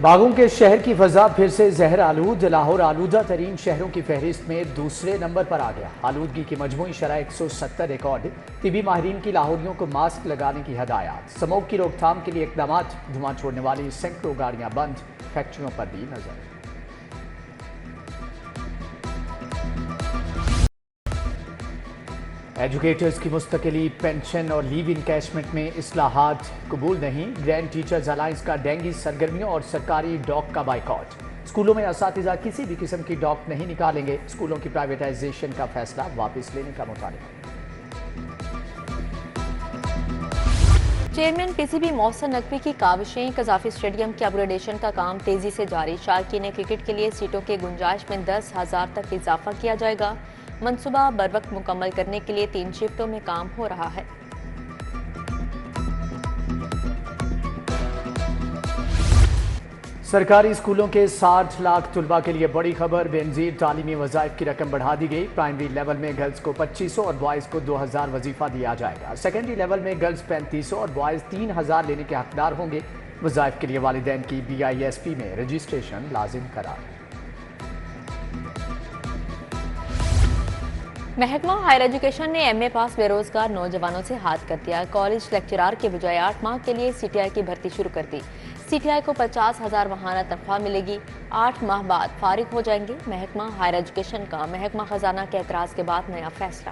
باغوں کے شہر کی فضا پھر سے زہر آلود، لاہور آلودہ ترین شہروں کی فہرست میں دوسرے نمبر پر آ گیا۔ آلودگی کی مجموعی شرح 170 ریکارڈ۔ طبی ماہرین کی لاہوریوں کو ماسک لگانے کی ہدایات۔ سموگ کی روک تھام کے لیے اقدامات، دھواں چھوڑنے والی سینکڑوں گاڑیاں بند، فیکٹریوں پر بھی نظر۔ ایجوکیٹرز کی مستقلی، پینشن اور لیو انکیشمنٹ میں اصلاحات قبول نہیں۔ گرینڈ ٹیچرز الائنس کا ڈینگی سرگرمیوں اور سرکاری ڈاک کا بائیکاٹ۔ اسکولوں میں اساتذہ کسی بھی قسم کی ڈاک نہیں نکالیں گے۔ اسکولوں کی پرائیویٹائزیشن کا فیصلہ واپس لینے کا مطالبہ۔ Chairman P C B Mohsin Naqvi کی کاوشیں، قذافی اسٹیڈیم کی اپ گریڈیشن کا کام تیزی سے جاری۔ شارقین کرکٹ کے لیے سیٹوں کی گنجائش میں 10,000 تک اضافہ کیا جائے گا۔ منصوبہ بروقت مکمل کرنے کے لیے 3 شفٹوں میں کام ہو رہا ہے۔ سرکاری اسکولوں کے 60 لاکھ طلباء کے لیے بڑی خبر، بے نظیر تعلیمی وظائف کی رقم بڑھا دی گئی۔ پرائمری لیول میں گرلز کو 2500 اور بوائز کو 2000 وظیفہ دیا جائے گا۔ سیکنڈری لیول میں گرلز 3500 اور بوائز 3000 لینے کے حقدار ہوں گے۔ وظائف کے لیے والدین کی BISP میں رجسٹریشن لازم قرار۔ محکمہ ہائر ایجوکیشن نے ایم اے پاس بے روزگار نوجوانوں سے ہاتھ کر دیا۔ کالج لیکچرار کے بجائے 8 ماہ کے لیے CTI کی بھرتی شروع کر دی۔ CTI کو 50,000 ماہانہ تنخواہ ملے گی۔ 8 ماہ بعد فارغ ہو جائیں گے۔ محکمہ ہائر ایجوکیشن کا محکمہ خزانہ کے اعتراض کے بعد نیا فیصلہ۔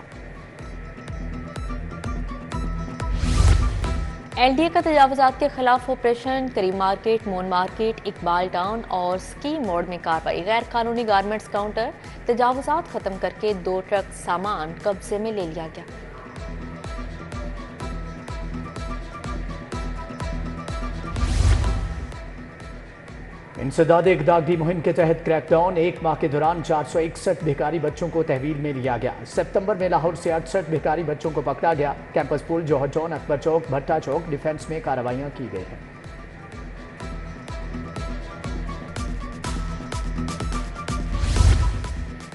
LDA کا تجاوزات کے خلاف آپریشن، کریم مارکیٹ، مون مارکیٹ، اقبال ٹاؤن اور اسکیم موڑ میں کارروائی۔ غیر قانونی گارمنٹس کاؤنٹر تجاوزات ختم کر کے 2 ٹرک سامان قبضے میں لے لیا گیا۔ انسداد اقدامی مہم کے تحت کریک ڈاؤن، 1 ماہ کے دوران 461 بھکاری بچوں کو تحویل میں لیا گیا۔ ستمبر میں لاہور سے 68 بھکاری بچوں کو پکڑا گیا۔ کیمپس پل، جوہر ٹاؤن، اکبر چوک، بھٹا چوک، ڈیفنس میں کارروائیاں کی گئی ہیں۔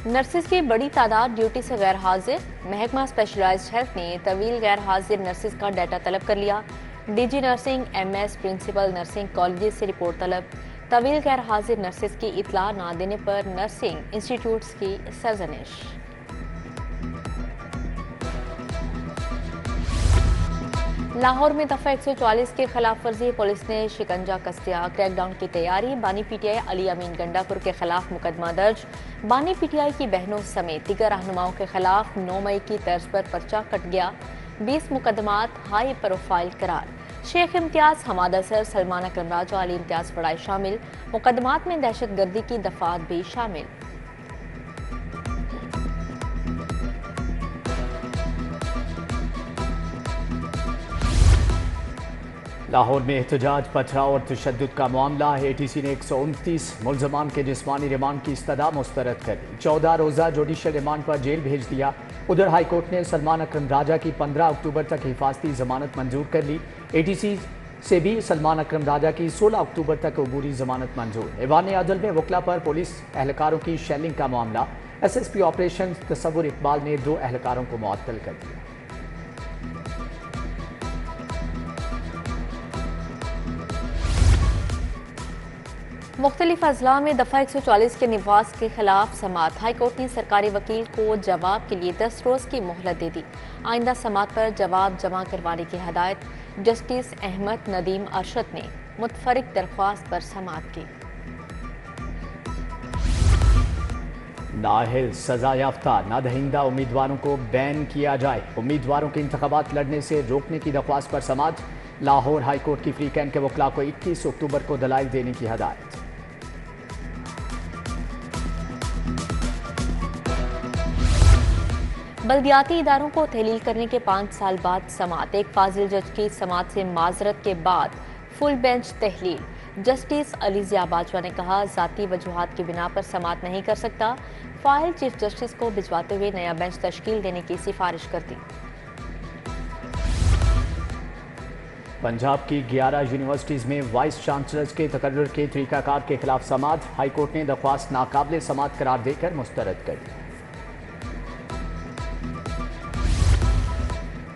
نرسز کی بڑی تعداد ڈیوٹی سے غیر حاضر۔ محکمہ اسپیشلائزڈ ہیلتھ نے طویل غیر حاضر نرسز کا ڈیٹا طلب کر لیا۔ DG nursing, MS principal nursing colleges سے رپورٹ طلب۔ طویل غیر حاضر نرسز کی اطلاع نہ دینے پر نرسنگ انسٹیٹیوٹس کی سرزنش۔ لاہور میں دفعہ 144 کے خلاف ورزی، پولیس نے شکنجہ کس دیا۔ کریک ڈاؤن کی تیاری، بانی PTI علی امین گنڈا پور کے خلاف مقدمہ درج۔ بانی PTI کی بہنوں سمیت دیگر رہنماؤں کے خلاف 9 مئی کی طرز پر پرچہ کٹ گیا۔ 20 مقدمات ہائی پروفائل قرار۔ شیخ امتیاز، حماد اظہر، سلمان اکرم راجہ، علی امتیاز فڑائی شامل۔ مقدمات میں دہشت گردی کی دفعات بھی شامل۔ لاہور میں احتجاج، پتھراؤ اور تشدد کا معاملہ۔ ATC نے 129 ملزمان کے جسمانی ریمانڈ کی استدعا مسترد کر دی۔ 14 روزہ جوڈیشل ریمانڈ پر جیل بھیج دیا۔ ادھر ہائی کورٹ نے سلمان اکرم راجہ کی 15 اکتوبر تک حفاظتی ضمانت منظور کر لی۔ ATC سے بھی سلمان اکرم راجہ کی 16 اکتوبر تک عبوری ضمانت منظور۔ ایوان عدل میں وکلا پر پولیس اہلکاروں کی شیلنگ کا معاملہ۔ SSP آپریشن تصور اقبال نے 2 اہلکاروں کو معطل کر دیا۔ مختلف اضلاع میں دفعہ 144 کے نفاذ کے خلاف سماعت۔ ہائی کورٹ نے سرکاری وکیل کو جواب کے لیے 10 روز کی مہلت دے دی۔ آئندہ سماعت پر جواب جمع کروانے کی ہدایت۔ جسٹس احمد ندیم ارشد نے متفرق درخواست پر سماعت کی۔ نااہل، سزا یافتہ، نادہندہ امیدواروں کو بین کیا جائے۔ امیدواروں کے انتخابات لڑنے سے روکنے کی درخواست پر سماعت۔ لاہور ہائی کورٹ کی فری کینٹ کے وکلاء کو 21 اکتوبر کو دلائل دینے کی ہدایت۔ بلدیاتی اداروں کو تحلیل کرنے کے 5 سال بعد سماعت۔ ایک فاضل جج کی سماعت سے معذرت کے بعد فل بینچ تحلیل۔ جسٹس علی ضیاء باجوہ نے کہا، ذاتی وجوہات کی بنا پر سماعت نہیں کر سکتا۔ فائل چیف جسٹس کو بھجواتے ہوئے نیا بینچ تشکیل دینے کی سفارش کر دی۔ پنجاب کی 11 یونیورسٹیز میں وائس چانسلرز کے تقرر کے طریقہ کار کے خلاف سماعت۔ ہائی کورٹ نے درخواست ناقابل سماعت قرار دے کر مسترد کر دی۔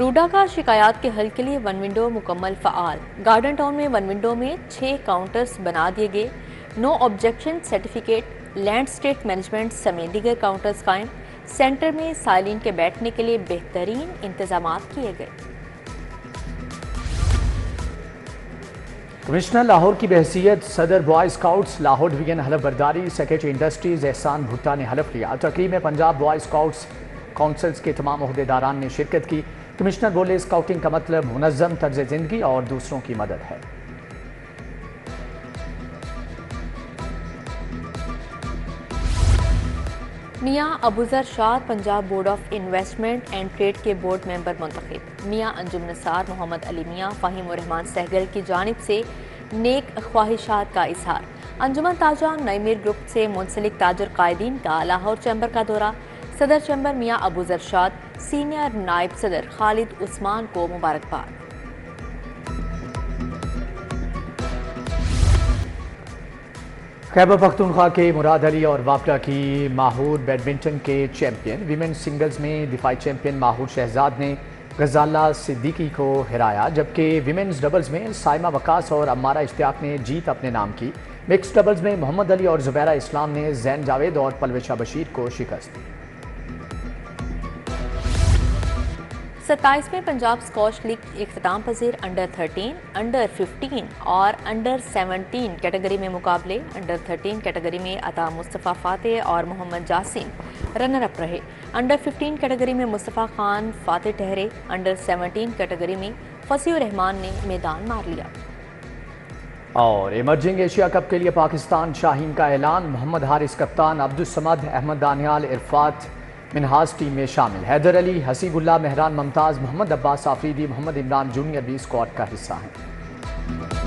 روڈا کا شکایات کے حل کے لیے ون ونڈو مکمل فعال۔ گارڈن ٹاؤن میں ون ونڈو میں 6 کاؤنٹرز بنا دیے گئے۔ No objection certificate, land estate management سمیت دیگر کاؤنٹرز قائم۔ سینٹر میں سائلین کے بیٹھنے کے لیے بہترین انتظامات کیے گئے۔ کمشنر لاہور کی بحیثیت صدر بوائے اسکاؤٹس لاہور ڈویژن حلف برداری سیکریٹری انڈسٹریز احسان بھٹا نے حلف لیا۔ تقریب میں پنجاب بوائے اسکاؤٹس کونسلز کے تمام عہدیداران نے شرکت کی۔ کمشنر بولے اسکاؤٹنگ کا مطلب منظم طرز زندگی اور دوسروں کی مدد ہے۔ Mian Abuzar Shad Punjab board of investment and trade کے بورڈ ممبر منتخب۔ میاں انجم نثار محمد علی میاں فہیم الرحمان سہگل کی جانب سے نیک خواہشات کا اظہار۔ انجمن تاجہ نعمیر گروپ سے منسلک تاجر قائدین کا لاہور چیمبر کا دورہ۔ صدر چیمبر میاں ابوذر شاد، سینئر نائب صدر خالد عثمان کو مبارکباد۔ خیبر پختونخوا کے مراد علی اور واپڈا کی ماہور بیڈمنٹن کے چیمپئن۔ ویمن سنگلز میں دفاعی چیمپئن ماہور شہزاد نے غزالہ صدیقی کو ہرایا، جبکہ ویمنز ڈبلز میں سائمہ وقاص اور عمارہ اشتیاق نے جیت اپنے نام کی۔ مکس ڈبلز میں محمد علی اور زبیرہ اسلام نے زین جاوید اور پلوشہ بشیر کو شکست دی۔ 27ویں پنجاب اسکواش لیگ اختتام پذیر انڈر 13، انڈر 15 اور انڈر 17 کیٹیگری میں مقابلے۔ انڈر 13 کیٹیگری میں عطا مصطفیٰ فاتح اور محمد جاسم رنر اپ رہے۔ انڈر 15 کیٹیگری میں مصطفیٰ خان فاتح ٹھہرے۔ انڈر 17 کیٹیگری میں فصیح الرحمان نے میدان مار لیا۔ اور ایمرجنگ ایشیا کپ کے لیے پاکستان شاہین کا اعلان۔ محمد حارث کپتان، عبدالصمد، احمد دانیال، عرفات منہاز ٹیم میں شامل۔ حیدر علی، حسیب اللہ، مہران ممتاز، محمد عباس آفریدی، محمد عمران جونیئر بھی اسکواڈ کا حصہ ہیں۔